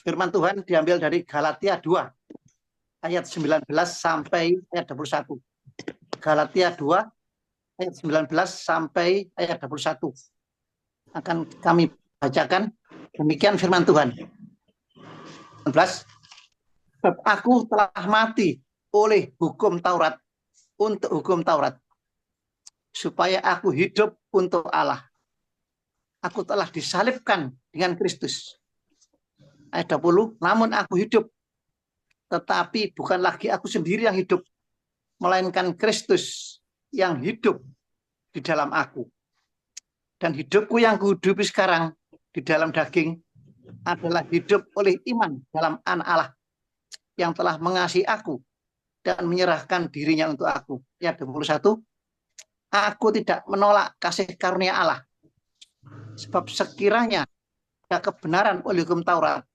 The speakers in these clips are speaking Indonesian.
Firman Tuhan diambil dari Galatia 2 ayat 19 sampai ayat 21. Galatia 2 ayat 19 sampai ayat 21. Akan kami bacakan. Demikian firman Tuhan. 19. Sebab aku telah mati oleh hukum Taurat untuk hukum Taurat, supaya aku hidup untuk Allah. Aku telah disalibkan dengan Kristus. Ayat 20. Namun aku hidup, tetapi bukan lagi aku sendiri yang hidup, melainkan Kristus yang hidup di dalam aku. Dan hidupku yang kuhidupi sekarang di dalam daging adalah hidup oleh iman dalam Anak Allah yang telah mengasihi aku dan menyerahkan dirinya untuk aku. Ayat 21. Aku tidak menolak kasih karunia Allah, sebab sekiranya ada kebenaran oleh hukum Taurat,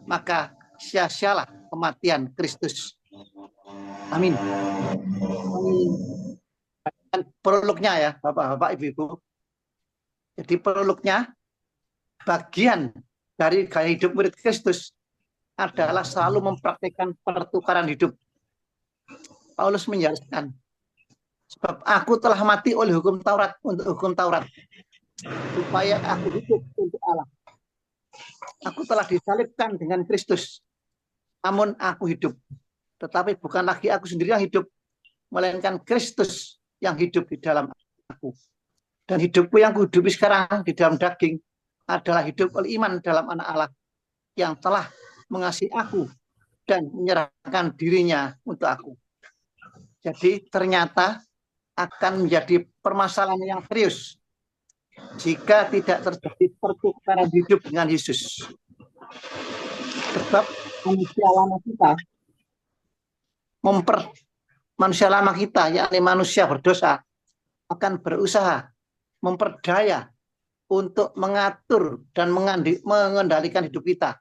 maka sia-sialah kematian Kristus. Amin. Dan prolognya ya, Bapak-bapak, Ibu-ibu. Jadi prolognya, bagian dari gaya hidup murid Kristus adalah selalu mempraktikkan pertukaran hidup. Paulus menjelaskan, sebab aku telah mati oleh hukum Taurat untuk hukum Taurat, supaya aku hidup untuk Allah. Aku telah disalibkan dengan Kristus, namun aku hidup. Tetapi bukan lagi aku sendiri yang hidup, melainkan Kristus yang hidup di dalam aku. Dan hidupku yang kuhidupi sekarang di dalam daging adalah hidup oleh iman dalam Anak Allah yang telah mengasihi aku dan menyerahkan dirinya untuk aku. Jadi ternyata akan menjadi permasalahan yang serius jika tidak terjadi pertukaran hidup dengan Yesus. Sebab manusia lama kita, yakni manusia berdosa, akan berusaha memperdaya untuk mengatur dan mengendalikan hidup kita,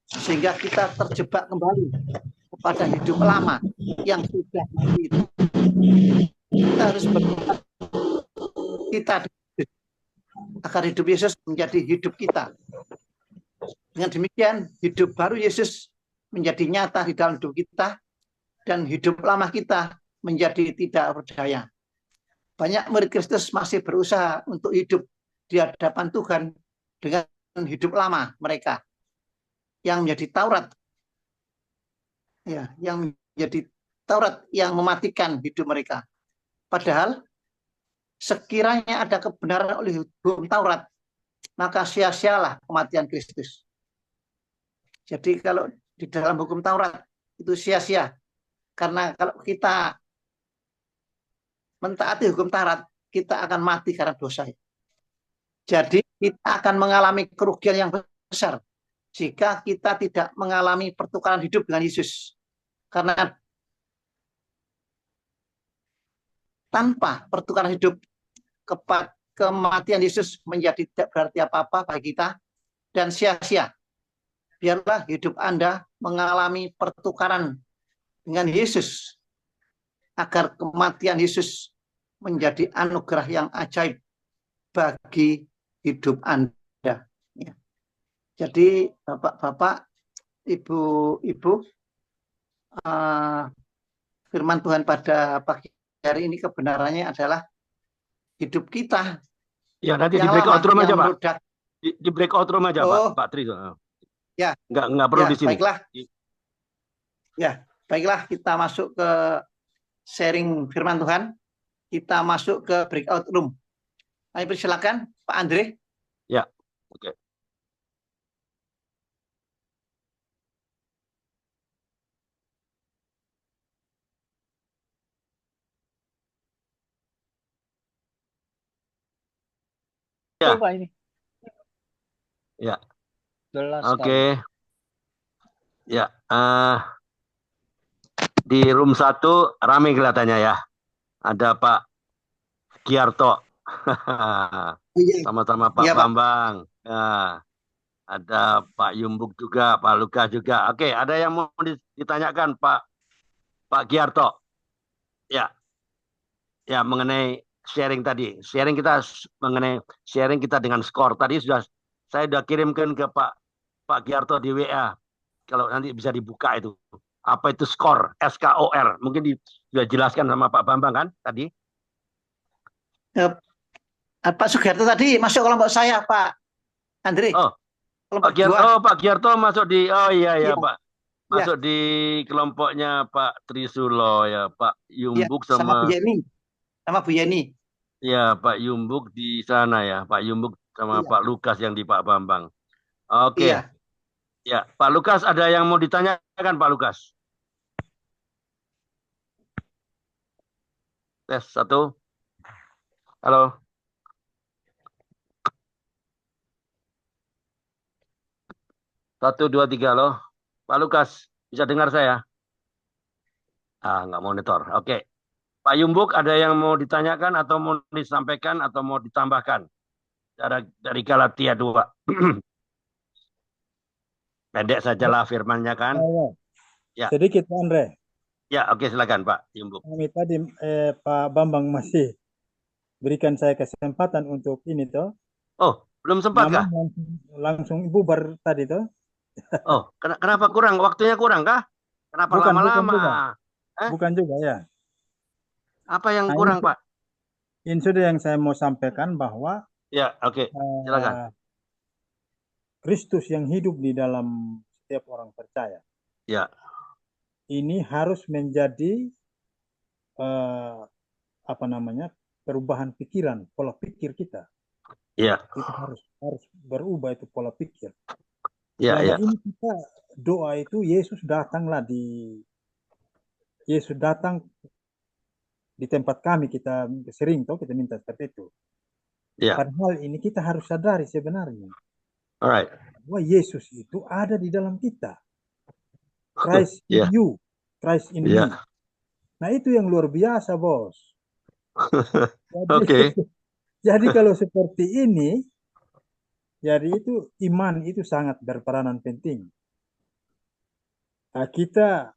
sehingga kita terjebak kembali kepada hidup lama yang sudah mati itu. Kita harus bertobat kita agar hidup Yesus menjadi hidup kita. Dengan demikian, hidup baru Yesus menjadi nyata di dalam hidup kita, dan hidup lama kita menjadi tidak berdaya. Banyak murid Kristus masih berusaha untuk hidup di hadapan Tuhan dengan hidup lama mereka, yang menjadi Taurat, ya, yang menjadi Taurat yang mematikan hidup mereka. Padahal sekiranya ada kebenaran oleh hukum Taurat, maka sia-sialah kematian Kristus. Jadi kalau di dalam hukum Taurat itu sia-sia, karena kalau kita mentaati hukum Taurat, kita akan mati karena dosa. Jadi kita akan mengalami kerugian yang besar jika kita tidak mengalami pertukaran hidup dengan Yesus. Karena tanpa pertukaran hidup, kematian Yesus menjadi tidak berarti apa-apa bagi kita dan sia-sia. Biarlah hidup Anda mengalami pertukaran dengan Yesus, agar kematian Yesus menjadi anugerah yang ajaib bagi hidup Anda. Ya. Jadi Bapak-bapak, Ibu-ibu, firman Tuhan pada pagi hari ini kebenarannya adalah hidup kita. Ya, nanti di breakout room aja, Pak. Di breakout room aja, Pak Tri. Ya. Nggak perlu di sini. Baiklah. Ya, baiklah, kita masuk ke sharing firman Tuhan. Kita masuk ke breakout room. Ayo persilakan Pak Andre. Ya, oke. Ya. Ya. Oke. Ya. Di room 1 ramai kelihatannya ya. Ada Pak Giarto. Sama-sama Pak Bambang. Ya. Ada Pak Yumbuk juga, Pak Luka juga. Oke, ada yang mau ditanyakan Pak Giarto? Ya. Ya, mengenai sharing tadi. Mengenai sharing kita dengan skor. Tadi saya sudah kirimkan ke Pak Pak Giarto di WA. Kalau nanti bisa dibuka itu. Apa itu skor? SKOR. Mungkin sudah jelaskan sama Pak Bambang kan tadi? Eh, Pak Sugiarto tadi masuk kelompok saya, Pak Andre, Oh, kelompok 2. Pak Giarto masuk di, oh iya ya Iya, Pak. iya, Masuk di kelompoknya Pak Trisulo ya, Pak iya, Yumbuk sama sama Bu Yeni, sama Bu Yeni. ya Pak Yumbuk di sana ya, Pak Yumbuk sama Iya, Pak Lukas yang di Pak Bambang. Oke, iya. ya Pak Lukas ada yang mau ditanyakan Pak Lukas? Tes satu, halo, satu dua tiga loh, Pak Lukas bisa dengar saya? Nggak monitor. Oke, Pak Yumbuk ada yang mau ditanyakan atau mau disampaikan atau mau ditambahkan dari Galatia 2? Pendek sajalah firmannya kan? Ya, Ya, sedikit Andre. ya, oke silakan Pak Yumbuk. Kami tadi Pak Bambang masih berikan saya kesempatan untuk ini toh. Oh, belum sempat Namun kah? langsung bubar tadi toh. Oh, kenapa kurang? Waktunya kurang kah? Kenapa Bukan lama-lama? juga. Eh, Bukan juga ya. apa yang Nah, kurang Pak? ini sudah yang saya mau sampaikan bahwa Ya, oke, silakan. Kristus yang hidup di dalam setiap orang percaya Ya, ini harus menjadi eh, apa namanya, perubahan pikiran, pola pikir kita. ya, Kita harus berubah itu pola pikir. ya, Selama ya, ini kita doa itu Yesus datang di tempat kami, kita sering toh kita minta seperti itu. ya. Padahal ini kita harus sadari sebenarnya Alright. bahwa Yesus itu ada di dalam kita. Christ in Ya, you, Christ in me. ya. Nah itu yang luar biasa, Bos. Jadi, Oke. jadi kalau seperti ini, jadi itu iman itu sangat berperanan penting. Nah, kita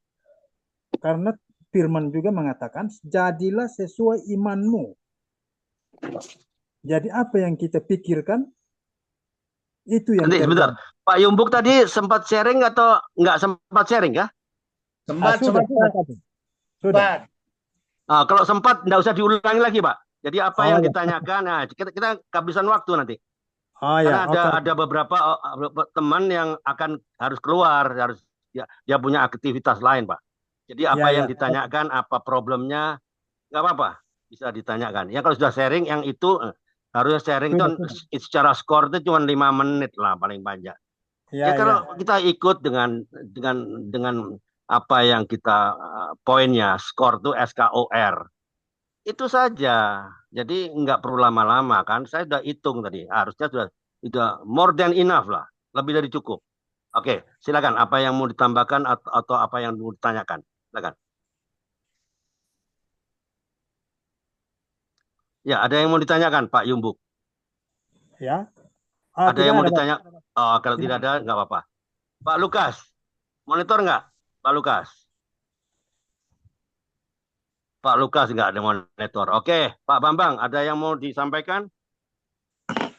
karena Firman juga mengatakan, jadilah sesuai imanmu. Jadi apa yang kita pikirkan, itu yang Nanti sebentar. terjadi. Pak Yumbuk tadi sempat sharing atau nggak sempat sharing kah? Sempat, Sudah, sempat, tadi. Sudah. sempat. Kalau sempat nggak usah diulangi lagi Pak. Jadi apa Oh yang ya, ditanyakan, nah kita kehabisan waktu nanti. oh ya, Karena oke. ada beberapa teman yang akan harus keluar, harus dia punya aktivitas lain Pak. Jadi apa Ya, yang ya. ditanyakan, apa problemnya, nggak apa-apa, bisa ditanyakan. Ya kalau sudah sharing yang itu harusnya sharing itu Sudah, sudah. secara skor itu cuma 5 menit lah paling banyak. Ya Ya, kalau ya. kita ikut dengan apa yang kita poinnya skor itu SKOR itu saja. Jadi nggak perlu lama-lama kan. Saya sudah hitung tadi. Harusnya sudah more than enough lah. Lebih dari cukup. Oke, silakan. Apa yang mau ditambahkan atau apa yang mau ditanyakan? Silakan. Ya, ada yang mau ditanyakan, Pak Yumbuk. Ya. Ada Tidak yang mau ada, Pak. ditanya? Oh, kalau Tidak tidak ada. ada, nggak apa-apa. Pak Lukas, monitor nggak? Pak Lukas. Pak Lukas nggak ada monitor. Oke, Pak Bambang, ada yang mau disampaikan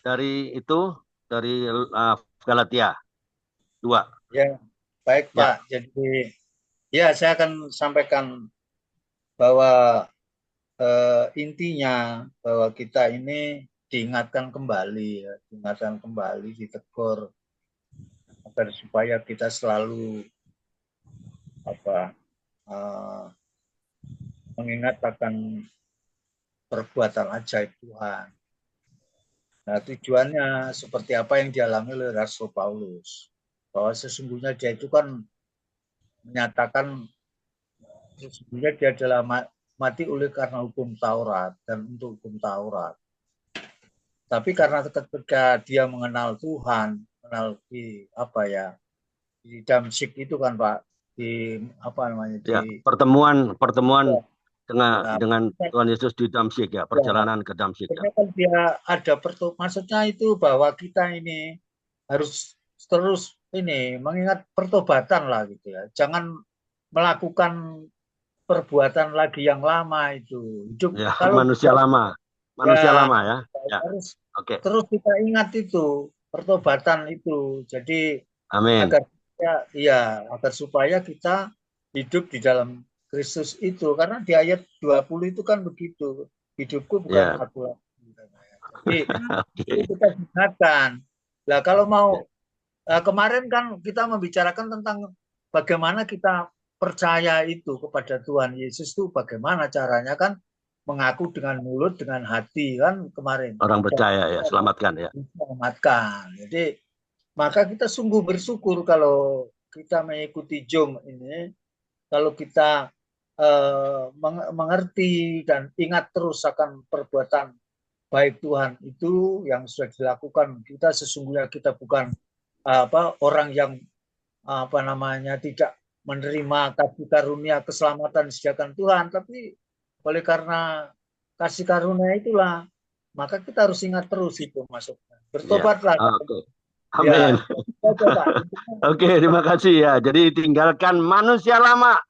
dari itu, dari Galatia 2? Ya, baik Ya, Pak. Jadi ya saya akan sampaikan bahwa intinya bahwa kita ini diingatkan kembali, ya, diingatkan kembali, ditegur agar supaya kita selalu apa eh, mengingat akan perbuatan ajaib Tuhan. Nah, tujuannya seperti apa yang dialami oleh Rasul Paulus, bahwa sesungguhnya dia itu kan menyatakan sesungguhnya dia adalah mati oleh karena hukum Taurat dan untuk hukum Taurat. Tapi karena ketika dia mengenal Tuhan, mengenal di apa ya, di Damsyik itu kan Pak, di apa namanya ya. di Pertemuan ya, dengan Tuhan Yesus di Damsyik ya, perjalanan ke Damsyik ya. kan dia ada maksudnya itu bahwa kita ini harus terus ini mengingat pertobatan lah gitu ya. Jangan melakukan perbuatan lagi yang lama itu. Hidup Ya, kalau manusia lama. Manusia ya, lama ya. Ya, harus oke. terus kita ingat itu pertobatan itu. Jadi Amin. agar supaya kita hidup di dalam Kristus itu. Karena di ayat 20 itu kan begitu. Hidupku bukan aku lagi. Jadi itu kita ingatkan. Nah, kalau mau kemarin kan kita membicarakan tentang bagaimana kita percaya itu kepada Tuhan Yesus itu bagaimana caranya kan mengaku dengan mulut, dengan hati kan kemarin. Orang percaya ya, selamatkan ya. Selamatkan. Jadi maka kita sungguh bersyukur kalau kita mengikuti Jom ini, kalau kita mengerti dan ingat terus akan perbuatan baik Tuhan itu yang sudah dilakukan. Kita sesungguhnya kita bukan orang yang tidak menerima kasih karunia keselamatan disediakan Tuhan, tapi oleh karena kasih karunia itulah maka kita harus ingat terus itu masuknya. Bertobatlah. Amin. Oke, terima kasih ya. Jadi tinggalkan manusia lama.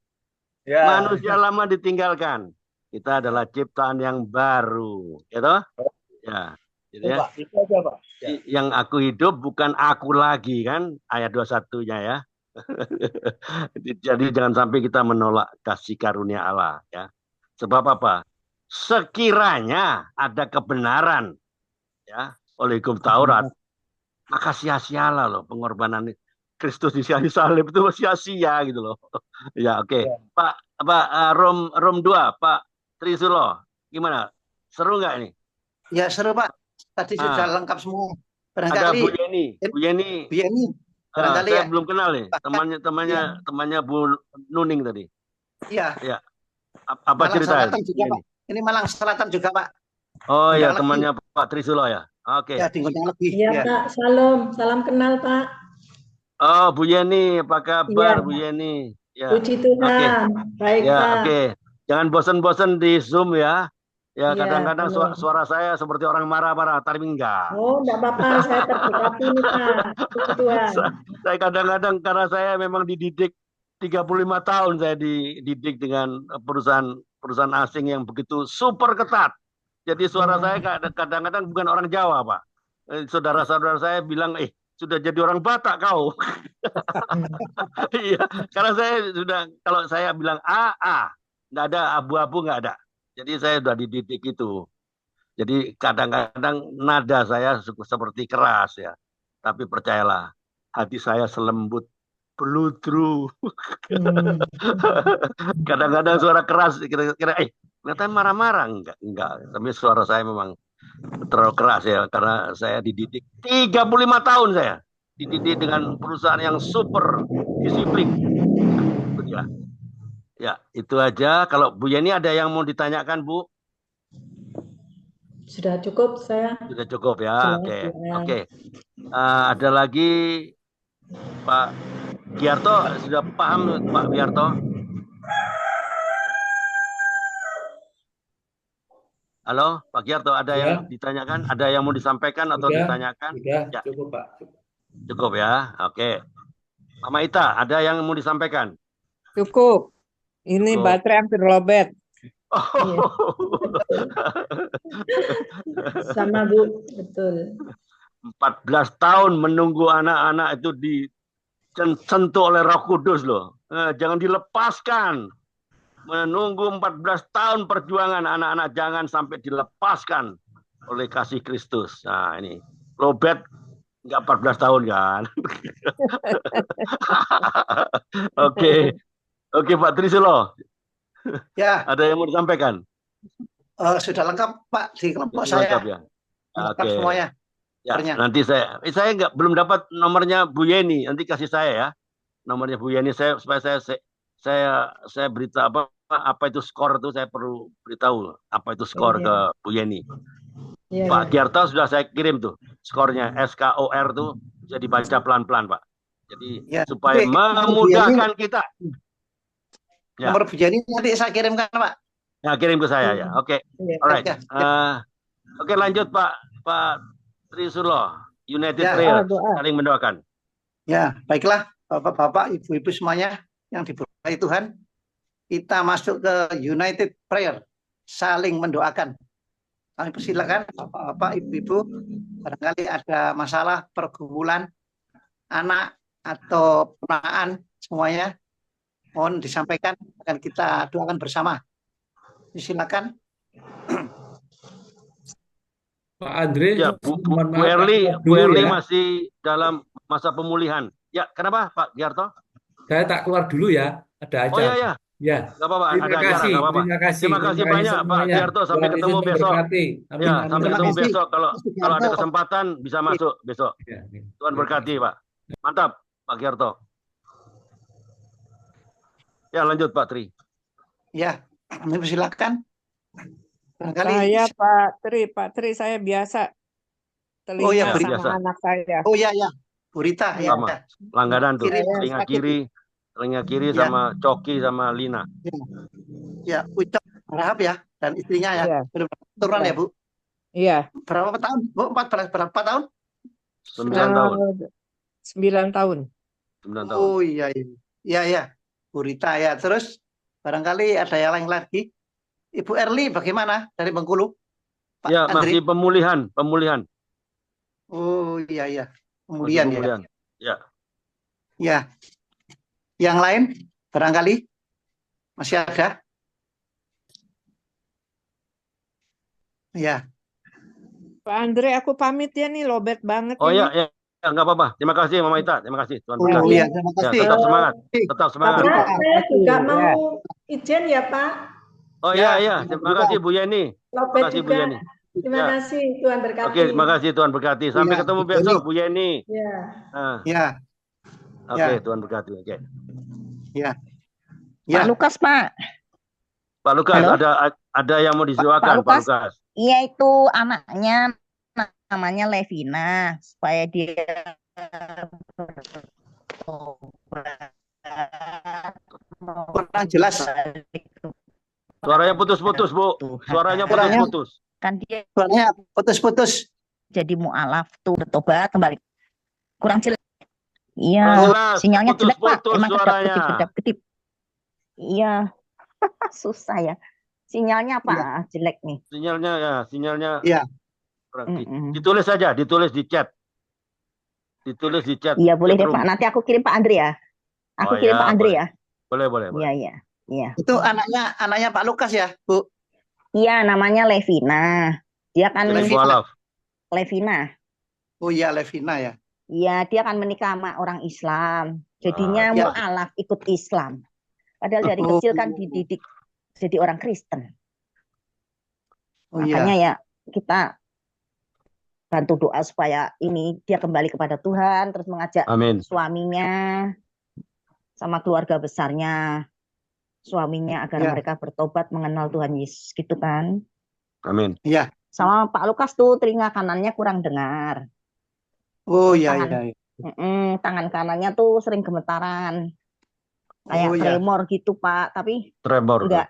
Manusia lama ditinggalkan. Kita adalah ciptaan yang baru, gitu? Ya. Jadi ya. Itu aja, Pak. Ya. Yang aku hidup bukan aku lagi kan, ayat 21-nya ya. Jadi jangan sampai kita menolak kasih karunia Allah ya. Sebab apa? Sekiranya ada kebenaran ya oleh hukum Taurat, maka sia-sialah loh pengorbanan Kristus di salib itu sia-sia gitu loh. Ya oke. Ya. Pak Rom 2 Pak Trisulo gimana? Seru nggak ini? Ya seru Pak. Tadi sudah lengkap semua. Barangkali ada Bu Yeni. Barangkali saya belum kenal nih. Temannya Bu Nuning tadi. Iya. Ya. Apa Malang cerita? Selatan juga, Pak. Ini Malang Selatan juga, Pak. Oh iya, temannya Pak Trisulo ya. Oke. Ya, di Gunung Lebih. Iya, Pak. Salam kenal, Pak. Oh, Bu Yeni, apa kabar Bu Yeni? Ya. Puji Tuhan. Baik, ya, Pak. Oke. Jangan bosan-bosan di Zoom ya. Ya, kadang-kadang suara saya seperti orang marah-marah, tapi enggak. Oh, enggak apa-apa, saya terberkati nih, Pak. Puji Tuhan. Saya kadang-kadang karena saya memang dididik 35 tahun saya dididik dengan perusahaan asing yang begitu super ketat. Jadi suara saya kadang-kadang bukan orang Jawa, Pak. Saudara-saudara saya bilang, sudah jadi orang Batak kau. Iya, karena saya sudah, kalau saya bilang nggak ada abu-abu, nggak ada. Jadi saya sudah dididik itu. Jadi kadang-kadang nada saya seperti keras ya. Tapi percayalah, hati saya selembut beludru. Kadang-kadang suara keras, kira-kira, ternyata marah-marah. Enggak. Tapi suara saya memang terlalu keras ya, karena saya dididik 35 tahun saya. Dididik dengan perusahaan yang super disiplin. Ya, itu aja. Kalau Bu Yeni ada yang mau ditanyakan, Bu? Sudah cukup saya. Sudah cukup ya. Oke. Ada lagi Pak Giarto, sudah paham Pak Giarto? Halo, Pak Giarto, ada yang ditanyakan? Ada yang mau disampaikan atau ditanyakan? Sudah, cukup Pak. Cukup ya, oke. Mama Ita, ada yang mau disampaikan? Cukup. Ini baterai hampir lobet. Sama Bu, betul. 14 tahun menunggu anak-anak itu disentuh oleh Roh Kudus loh. Jangan dilepaskan. Menunggu 14 tahun perjuangan anak-anak, jangan sampai dilepaskan oleh kasih Kristus. Nah ini lobet nggak 14 tahun kan? Oke Pak Trisulo. Ya. Ada yang mau disampaikan? Sudah lengkap Pak di kelompok sudah saya. Lengkap ya. Lengkap semuanya. Ya, nanti saya belum dapat nomornya Bu Yeni. Nanti kasih saya ya nomornya Bu Yeni, supaya saya berita apa itu skor itu, saya perlu beritahu apa itu skor ke Bu Yeni. Pak Giarto sudah saya kirim tuh skornya, SKOR tuh bisa dibaca pelan-pelan Pak. Jadi supaya memudahkan kita. Ya. Nomor Bu Yeni nanti saya kirimkan Pak. Ya, kirim ke saya ya. Oke. Alright. Oke, lanjut Pak Trisulo. United Prayer, saling mendoakan. Ya, baiklah Bapak-bapak, Ibu-ibu semuanya yang diberkati Tuhan. Kita masuk ke United Prayer, saling mendoakan. Kami persilakan Bapak-bapak, Ibu-ibu, barangkali ada masalah pergumulan anak atau ponaan semuanya mohon disampaikan, akan kita doakan bersama. Silakan. Pak Andre, Ya, mohon Bu maaf, Erli, tak keluar Bu dulu Erli ya. masih dalam masa pemulihan. Ya, kenapa Pak Giarto? Saya tak keluar dulu ya. Ada Oh ya acara. ya, Ya, nggak apa-apa. Ada terima acara, kasih, nggak apa-apa. terima kasih, Terima kasih banyak Pak semuanya. Giarto. Sampai Tuhan ketemu Yesus besok. memberkati. Amin, Ya, amin, sampai Terima ketemu amin. kasih, besok. Kalau Mas kalau ada Sugiarto. kesempatan bisa masuk besok. Ya, amin. Tuhan Terima berkati kasih. Pak. Mantap Pak Giarto. Ya, lanjut Pak Tri. Ya, kami persilakan. Barangkali. Pak Tri, saya biasa Oh ya, telinga Bu Rita. sama Biasa. anak saya. Oh ya ya, Bu Rita ya. Sama. Langganan tuh. Kiri, Telinga sakit. kiri, telinga kiri Ya. sama Coki sama Lina. Ya, Ucap Rahab ya dan istrinya ya. Iya. Belum turun Iya. ya, Bu. Iya. Berapa tahun? Bu, 14 berapa tahun? 9 tahun. 9 tahun. 9 tahun. Oh iya iya. Iya ya. Bu Rita ya. Terus barangkali ada yang lain lagi. Ibu Erli bagaimana dari Bengkulu? Pak Ya, Andri. masih pemulihan. Oh iya iya. Masih Kemudian ya. pemulihan. Ya. Ya. Yang lain barangkali masih ada? Ya. Pak Andre, aku pamit ya nih, lobet banget Oh ini. ya, nggak apa-apa. Terima kasih Mama Ita. Terima kasih. Tuhan Oh berkati. iya, terima Ya, kasih. tetap semangat. Tetap semangat. Pak, saya juga Ya. mau izin ya Pak. Oh Ya, ya. Terima kasih Bu Yeni. Terima Lobet kasih Bu juga. Yeni. Terima Ya. kasih, Tuhan berkati. Oke, terima kasih Tuhan berkati. Sampai Ya, ketemu Bu besok Yeni. Bu Yeni. Ya. Nah, Ya, oke, Ya. Tuhan berkati. Oke. ya. Pak Ya. Lukas, Pak. Pak Lukas, Halo? ada yang mau disiwakan, Pak Lukas? Lukas. Iya, itu anaknya namanya Levina, supaya dia bertobat, Kurang jelas. balik ke Suaranya putus-putus, Bu. Tuhan. Suaranya Suaranya- putus-putus. Kan dia Suaranya putus-putus. jadi mualaf tuh, bertobat kembali. Kurang jelas. Iya, Kurang jelas, sinyalnya jelek, Pak. putus-putus Emang suaranya. kedap-kedip. Iya, susah ya. Sinyalnya apa? Jelek nih. Sinyalnya Iya. kurang. Mm-mm. Ditulis saja, ditulis di chat. Ditulis di chat. Iya, boleh chat deh, room. Pak. Nanti aku kirim Pak Andre ya. Aku Oh, kirim ya, Pak Andre boleh. ya. Boleh. Iya, iya. Iya. Itu anaknya Pak Lukas ya, Bu? Iya, namanya Levina. Dia kan Jadi Levina. mualaf. Levina. Oh iya, Levina ya. Iya, dia kan menikah sama orang Islam. Jadinya ya. mualaf ikut Islam. Padahal dari Oh. kecil kan dididik jadi orang Kristen. Oh Makanya iya. ya kita bantu doa supaya ini dia kembali kepada Tuhan, terus mengajak Amin. suaminya sama keluarga besarnya, suaminya agar Ya. mereka bertobat mengenal Tuhan Yesus gitu kan. Amin. Iya. Sama Pak Lukas tuh telinga kanannya kurang dengar. Oh iya Tangan. iya. Tangan kanannya tuh sering gemetaran, kayak Oh iya. tremor gitu Pak. Tapi Tremor. enggak,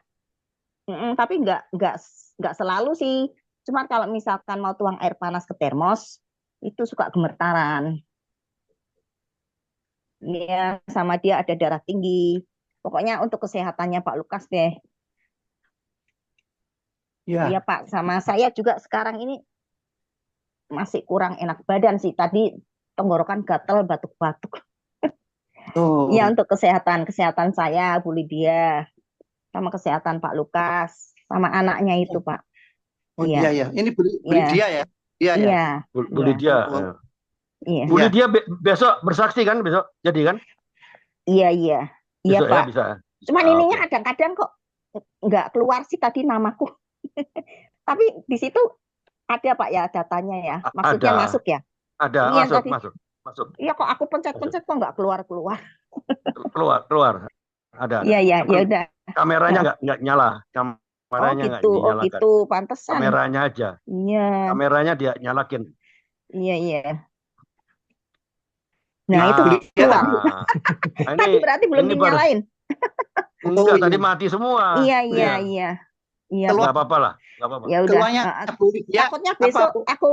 tapi enggak selalu sih. Cuma kalau misalkan mau tuang air panas ke termos, itu suka gemetaran. Iya, sama dia ada darah tinggi. Pokoknya untuk kesehatannya Pak Lukas deh. Iya. Iya Pak, sama saya juga sekarang ini masih kurang enak badan sih. Tadi tenggorokan gatel, batuk-batuk. Oh. Iya, untuk kesehatan saya, Bu Lydia, sama kesehatan Pak Lukas, sama anaknya itu Pak. Oh Iya. iya iya. Ini Bu Iya. Lydia ya. Iya ya. Iya, Bu Iya. Lydia. Oh. iya, Bu Iya. Lydia besok bersaksi kan besok? Jadi kan? iya, iya, iya Besok ya Pak. bisa. Cuman Ah, ininya oke. kadang-kadang kok nggak keluar sih tadi namaku. Tapi di situ ada Pak ya datanya ya. Maksudnya Ada. masuk ya. Ada, Ini yang masuk. Iya kok aku pencet-pencet kok nggak keluar-keluar. Keluar. Ada. Iya, iya, Cuman ya udah. Kameranya nggak nyala. Oh Kameranya nggak gitu, oh dinyalakan. gitu, pantesan. Kameranya aja. Iya, Kameranya dia nyalakin. iya, iya. Nah, Nah, itu keluar. nah, Tadi berarti belum ini baru- dinyalain. enggak, Oh, tadi iya. mati semua. Iya, iya, Iya. iya. Iya, Keluar. Nggak apa-apa lah. Nggak apa-apa. ya udah. Keluarnya Bu Lydia. Takutnya apa, besok Bu? aku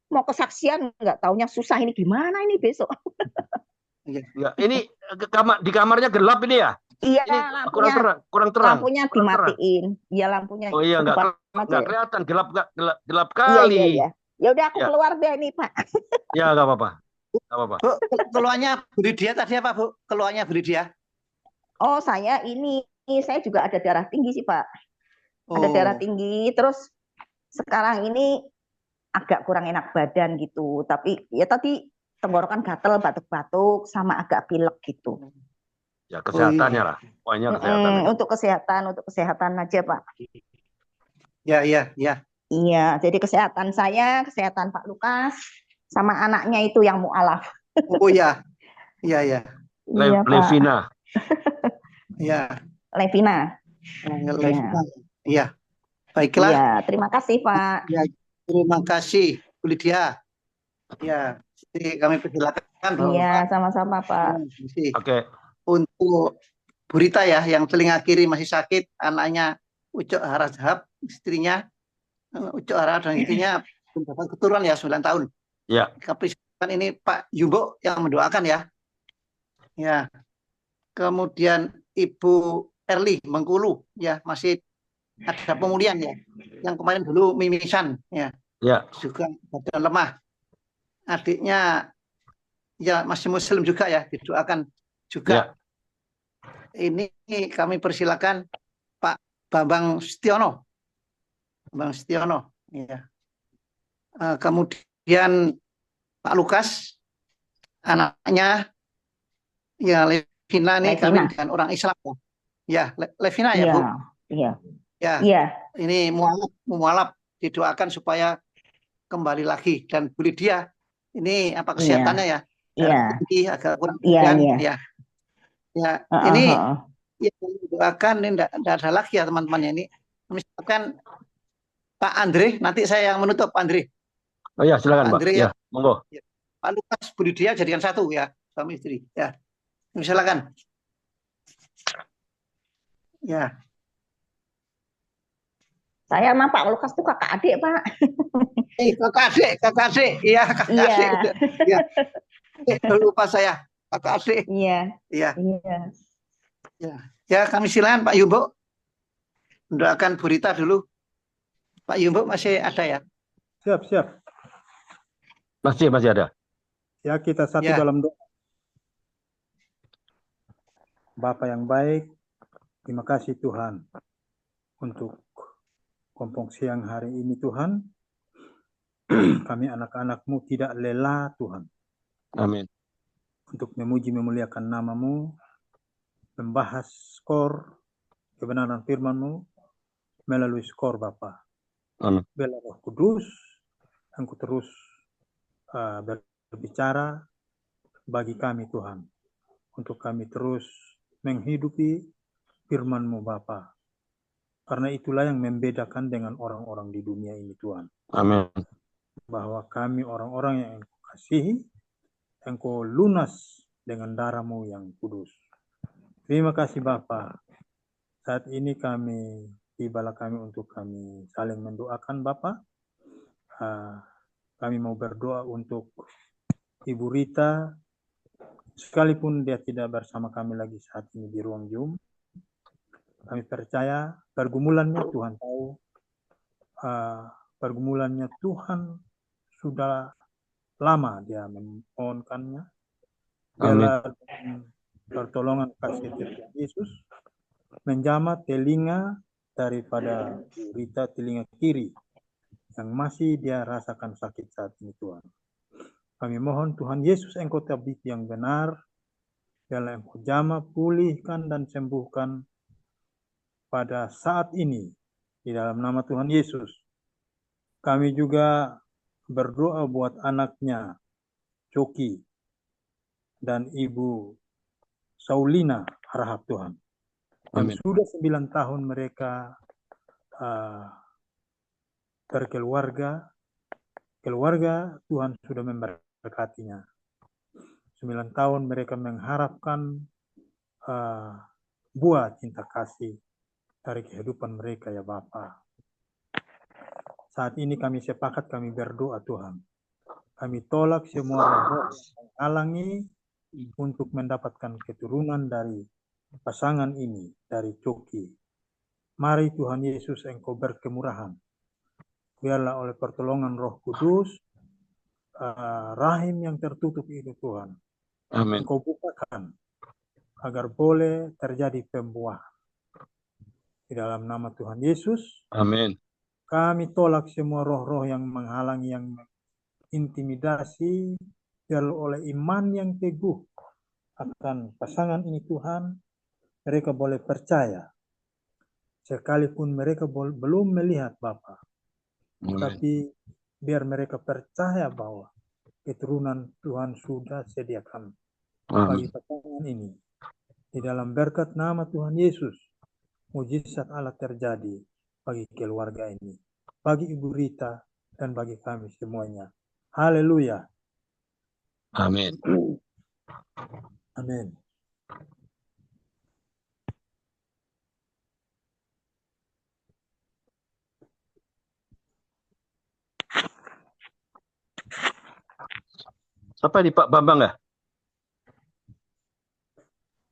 mau kesaksian nggak taunya susah ini gimana ini besok. Enggak. Ini di kamarnya gelap ini ya? Iya, Ini lampunya kurang terang. lampunya kurang terang. dimatiin. Iya, lampunya Oh iya, nggak depan aja ya. kelihatan, gelap Iya, kali. iya, iya. Ya udah aku Ya. keluar deh nih, Pak. Ya nggak apa-apa. Nggak apa-apa. Bu, keluarnya Bu Lydia tadi apa, Bu? Keluarnya Bu Lydia? Oh, saya juga ada darah tinggi sih, Pak. Ada darah Oh, tinggi, terus sekarang ini agak kurang enak badan gitu. Tapi ya tadi tenggorokan gatel, batuk-batuk, sama agak pilek gitu. Ya oh iya. kesehatannya lah. Pokoknya kesehatan aja. Untuk kesehatan aja, Pak. Ya, ya, ya. Iya, jadi kesehatan saya, kesehatan Pak Lukas, sama anaknya itu yang mualaf. Oh iya, iya, ya. Iya, Pak. Levina. Ya, Levina. Levina. Iya. Baiklah. Iya, terima kasih, Pak. Ya, terima kasih, Bu Lydia. Ya, jadi kami persilakan bahwa Iya, sama-sama, Pak. Oke. untuk Bu Rita ya, yang telinga kiri masih sakit, anaknya Ucok Harahap, istrinya Ucok Harahap dan istrinya mendapat keturunan ya 9 tahun. Ya. Kepersilakan ini Pak Yumbo yang mendoakan ya. Ya. Kemudian Ibu Erli Bengkulu ya, masih ada pemulihan ya. Yang kemarin dulu mimisan ya. Ya. Juga badan lemah. Adiknya ya masih muslim juga ya, didoakan juga. Ya. Ini kami persilakan Pak Bambang Setiono. Bambang Setiono ya. Kemudian Pak Lukas, anaknya ya Levina ini kami dengan orang Islam ya. Levina ya, Bu. Iya. Ya. Iya. Ini mualaf didoakan supaya kembali lagi, dan Bu Lydia ini apa kesehatannya ya? Iya. Agak kurang Iya. Ya, ini yang doakan ini enggak ada lagi ya teman-teman ini. Misalkan Pak Andre, nanti saya yang menutup, Pak Andre. Oh ya, silakan Pak. Andre ya, monggo. Ya. Pak Lukas, Bu Lydia jadikan satu ya, suami istri. Ya, silakan. Ya. Saya sama Pak Lukas tuh kakak adik, Pak. Kakak adik. Iya, kakak adik. Iya. Lupa saya. Kakak adik. Iya. Iya. Ya, kami silakan Pak Yumbo. Mendoakan Bu Rita dulu. Pak Yumbo masih ada ya? Siap. Masih ada. Ya, kita satu dalam doa. Bapa yang baik, terima kasih Tuhan untuk kompong siang hari ini Tuhan. Kami anak-anak-Mu tidak lelah Tuhan. Amin. Untuk memuji memuliakan nama-Mu, membahas skor kebenaran firman-Mu melalui skor Bapa. Amin. Biarlah Roh Kudus Engkau terus berbicara bagi kami Tuhan, untuk kami terus menghidupi firman-Mu Bapa. Karena itulah yang membedakan dengan orang-orang di dunia ini Tuhan. Amin. Bahwa kami orang-orang yang Engkau kasihi, Engkau lunas dengan darah-Mu yang kudus. Terima kasih Bapa. Saat ini tibalah kami untuk kami saling mendoakan Bapa. Kami mau berdoa untuk Ibu Rita, sekalipun dia tidak bersama kami lagi saat ini di ruang Zoom. Kami percaya pergumulannya Tuhan tahu, pergumulannya Tuhan sudah lama dia memohonkannya. Biarlah pertolongan kasih Tuhan Yesus menjamah telinga daripada Rita, telinga kiri yang masih dia rasakan sakit saat ini Tuhan. Kami mohon Tuhan Yesus Engkau tabib yang benar, biarlah Engkau jamah, pulihkan dan sembuhkan pada saat ini di dalam nama Tuhan Yesus. Kami juga berdoa buat anaknya Coki dan Ibu Saulina Harahap Tuhan. Yang sudah 9 tahun mereka berkeluarga, keluarga Tuhan sudah memberkatinya. 9 tahun mereka mengharapkan buah cinta kasih dari kehidupan mereka ya Bapa. Saat ini kami sepakat, kami berdoa Tuhan. Kami tolak semua roh yang menghalangi untuk mendapatkan keturunan dari pasangan ini, dari Coki. Mari Tuhan Yesus Engkau berkemurahan. Biarlah oleh pertolongan Roh Kudus, rahim yang tertutup itu Tuhan. Amin. Engkau bukakan agar boleh terjadi pembuahan. Di dalam nama Tuhan Yesus, Amin. kami tolak semua roh-roh yang menghalangi, yang intimidasi, biar oleh iman yang teguh akan pasangan ini Tuhan, mereka boleh percaya. Sekalipun mereka belum melihat Bapa, Amin. tapi biar mereka percaya bahwa keturunan Tuhan sudah sediakan bagi Amin. pasangan ini. Di dalam berkat nama Tuhan Yesus, mujizat Allah terjadi bagi keluarga ini, bagi Ibu Rita, dan bagi kami semuanya. Haleluya. Amin. Amin. Siapa ini Pak Bambang ya?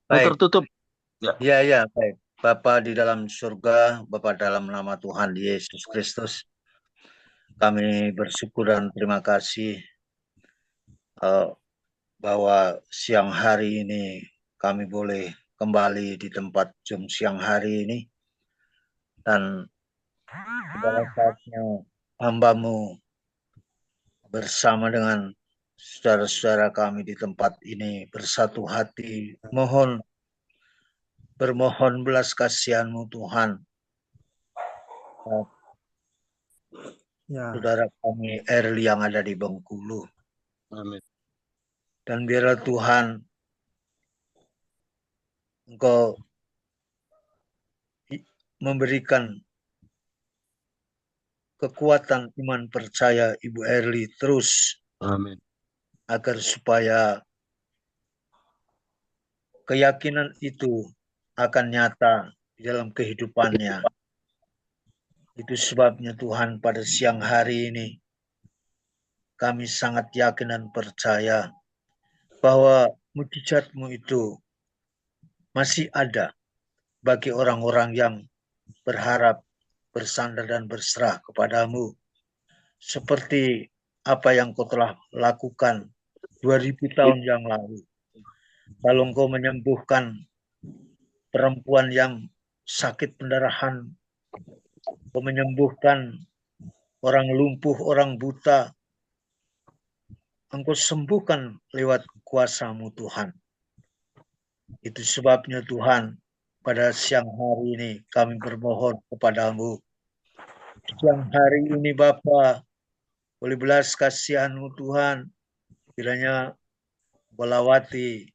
Baik. Tertutup. Ya, baik. Bapa di dalam surga, Bapa dalam nama Tuhan Yesus Kristus, kami bersyukur dan terima kasih bahwa siang hari ini kami boleh kembali di tempat Zoom siang hari ini, dan pada saatnya hamba-Mu bersama dengan saudara-saudara kami di tempat ini bersatu hati bermohon belas kasihan-Mu Tuhan. Ya. Saudara kami Erli yang ada di Bengkulu. Amin. Dan biarlah Tuhan Engkau memberikan kekuatan iman percaya Ibu Erli terus. Amin. Agar supaya keyakinan itu akan nyata di dalam kehidupannya. Itu sebabnya Tuhan pada siang hari ini kami sangat yakin dan percaya bahwa mujizat-Mu itu masih ada bagi orang-orang yang berharap, bersandar dan berserah kepada-Mu. Seperti apa yang Kau telah lakukan 2000 tahun yang lalu. Lalu Engkau menyembuhkan perempuan yang sakit pendarahan, Engkau menyembuhkan orang lumpuh, orang buta. Engkau sembuhkan lewat kuasa-Mu Tuhan. Itu sebabnya Tuhan, pada siang hari ini kami bermohon kepada-Mu. Siang hari ini Bapa, oleh belas kasihan-Mu Tuhan, kiranya melawati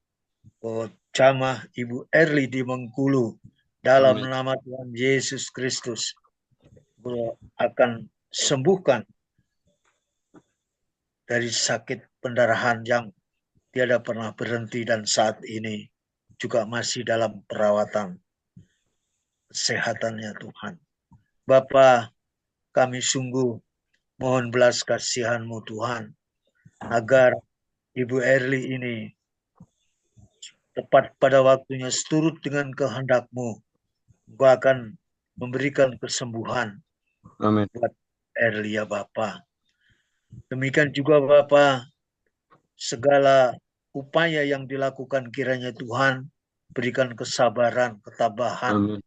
jamaah Ibu Erli di Bengkulu dalam Amin. nama Tuhan Yesus Kristus. Akan sembuhkan dari sakit pendarahan yang tiada pernah berhenti dan saat ini juga masih dalam perawatan kesehatannya Tuhan. Bapa, kami sungguh mohon belas kasihan-Mu Tuhan, agar Ibu Erli ini tepat pada waktunya seturut dengan kehendak-Mu, Engkau akan memberikan kesembuhan. Amin. Buat Erli ya Bapa. Demikian juga Bapa, segala upaya yang dilakukan kiranya Tuhan berikan kesabaran, ketabahan. Amin.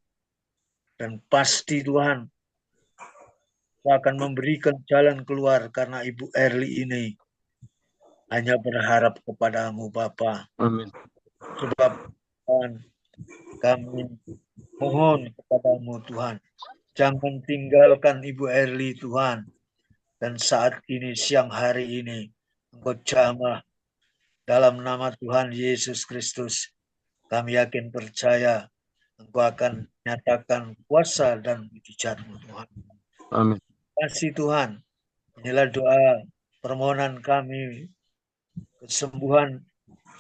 Dan pasti Tuhan akan memberikan jalan keluar karena Ibu Erli ini hanya berharap kepada-Mu Bapa. Amin. Sebab Tuhan, kami mohon kepada-Mu Tuhan, jangan tinggalkan Ibu Erli Tuhan. Dan saat ini, siang hari ini, Engkau jamah dalam nama Tuhan Yesus Kristus. Kami yakin percaya Engkau akan nyatakan kuasa dan mujizat-Mu Tuhan. Amin. Terima kasih Tuhan. Inilah doa permohonan kami, kesembuhan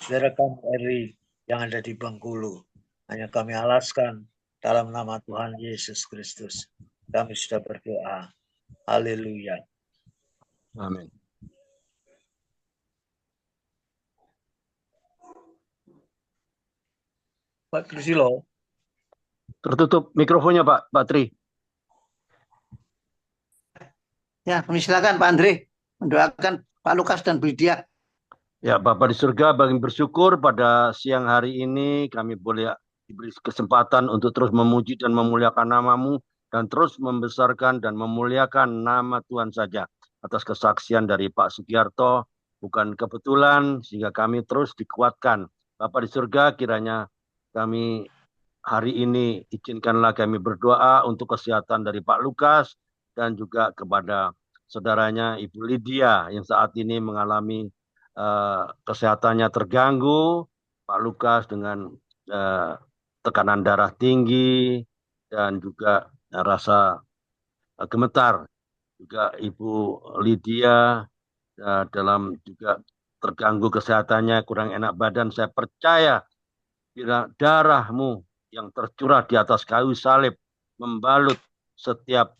saudara kami Erli yang ada di Bengkulu. Hanya kami alaskan dalam nama Tuhan Yesus Kristus. Kami sudah berdoa. Haleluya. Amin. Pak Trisilo. Tertutup mikrofonnya Pak Tri. Ya, kami silakan Pak Andre mendoakan Pak Lukas dan Bu Lydia. Ya, Bapa di surga, kami bersyukur pada siang hari ini kami boleh diberi kesempatan untuk terus memuji dan memuliakan nama-Mu dan terus membesarkan dan memuliakan nama Tuhan saja. Atas kesaksian dari Pak Sugiarto, bukan kebetulan sehingga kami terus dikuatkan. Bapa di surga, kiranya kami hari ini izinkanlah kami berdoa untuk kesehatan dari Pak Lukas dan juga kepada saudaranya Ibu Lydia yang saat ini mengalami kesehatannya terganggu, Pak Lukas dengan tekanan darah tinggi dan juga rasa gemetar, juga Ibu Lydia dalam juga terganggu kesehatannya, kurang enak badan. Saya percaya bila darah-Mu yang tercurah di atas kayu salib membalut setiap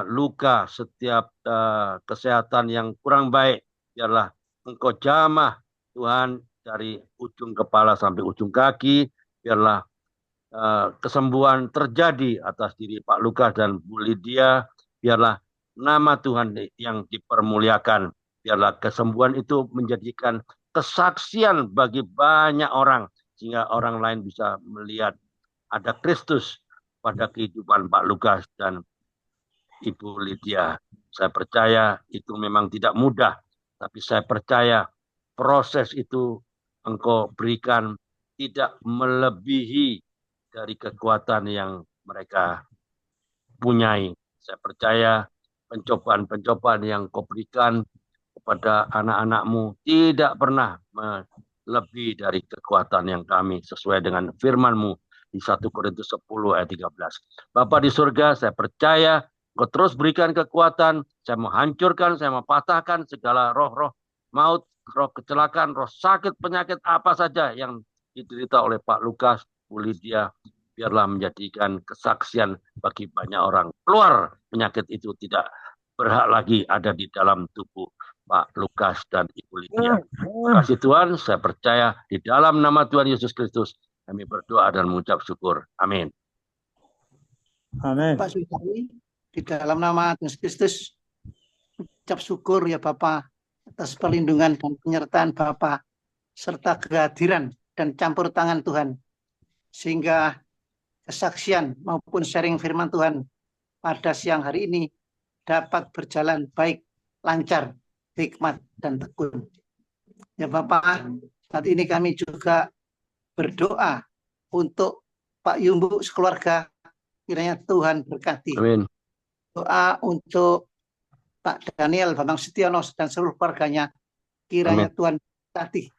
luka, setiap kesehatan yang kurang baik, biarlah Engkau jamah Tuhan dari ujung kepala sampai ujung kaki, biarlah kesembuhan terjadi atas diri Pak Lukas dan Bu Lydia, biarlah nama Tuhan yang dipermuliakan, biarlah kesembuhan itu menjadikan kesaksian bagi banyak orang, sehingga orang lain bisa melihat ada Kristus pada kehidupan Pak Lukas dan Ibu Lydia. Saya percaya itu memang tidak mudah, tapi saya percaya proses itu Engkau berikan tidak melebihi dari kekuatan yang mereka punyai. Saya percaya pencobaan-pencobaan yang Kau berikan kepada anak-anak-Mu tidak pernah melebihi dari kekuatan yang kami, sesuai dengan firman-Mu di 1 Korintus 10 ayat 13. Bapa di surga, saya percaya Kau terus berikan kekuatan. Saya mau hancurkan, saya mau patahkan segala roh-roh maut, roh kecelakaan, roh sakit, penyakit apa saja yang diderita oleh Pak Lukas, Bu Lydia. Biarlah menjadikan kesaksian bagi banyak orang. Keluar penyakit itu tidak berhak lagi ada di dalam tubuh Pak Lukas dan Ibu Lydia. Terima kasih Tuhan, saya percaya di dalam nama Tuhan Yesus Kristus kami berdoa dan mengucap syukur. Amin. Amin. Pak Sudari, di dalam nama Tuhan Yesus Kristus, ucap syukur ya Bapak atas perlindungan dan penyertaan Bapak serta kehadiran dan campur tangan Tuhan, sehingga kesaksian maupun sharing firman Tuhan pada siang hari ini dapat berjalan baik, lancar, hikmat, dan tekun. Ya Bapak, saat ini kami juga berdoa untuk Pak Yumbu sekeluarga, kiranya Tuhan berkati. Amin. Doa untuk Pak Daniel Bambang Setiono dan seluruh keluarganya, kiranya Amin. Tuhan berkati.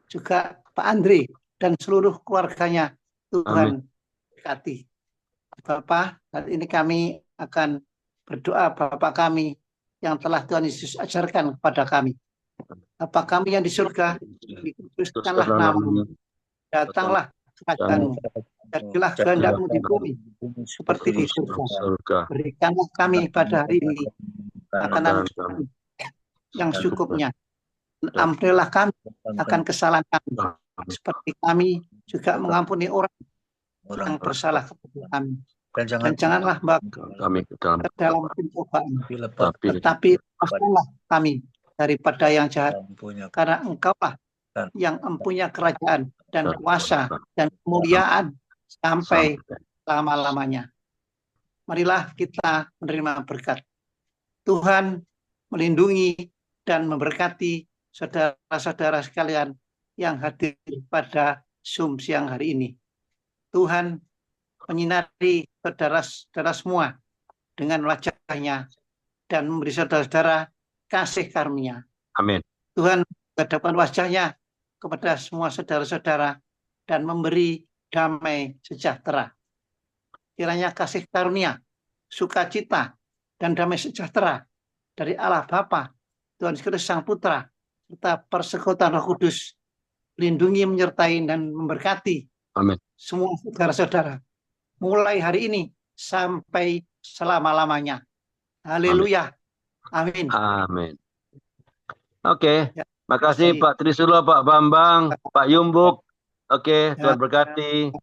Juga Pak Andre dan seluruh keluarganya, Tuhan berkati. Bapak, saat ini kami akan berdoa Bapa kami yang telah Tuhan Yesus ajarkan kepada kami. Bapa kami yang di surga, dikuduskanlah nama-Mu, datanglah kerajaan-Mu, jadilah kehendak-Mu di bumi seperti di surga. Berikanlah kami pada hari ini makanan kami yang secukupnya. Ampunilah kami akan kesalahan kami, seperti kami juga mengampuni orang yang bersalah kepada kami. Dan janganlah kami ke dalam pencobaan, tetapi lepaskanlah kami daripada yang jahat, karena Engkaulah yang mempunyai kerajaan dan kuasa dan kemuliaan sampai lama-lamanya. Marilah kita menerima berkat. Tuhan melindungi dan memberkati saudara-saudara sekalian yang hadir pada Zoom siang hari ini. Tuhan menyinari saudara-saudara semua dengan wajah-Nya dan memberi saudara-saudara kasih karunia. Amin. Tuhan menghadapkan wajah-Nya kepada semua saudara-saudara dan memberi damai sejahtera. Kiranya kasih karunia, sukacita, dan damai sejahtera dari Allah Bapa, Tuhan Yesus Sang Putra, serta persekutuan Roh Kudus lindungi, menyertai, dan memberkati Amin. semua saudara-saudara mulai hari ini sampai selama-lamanya. Haleluya. Amin. Amin. Oke. Ya, Makasih Pak Trisula, Pak Bambang, Pak Yumbuk. Oke, Tuhan berkati.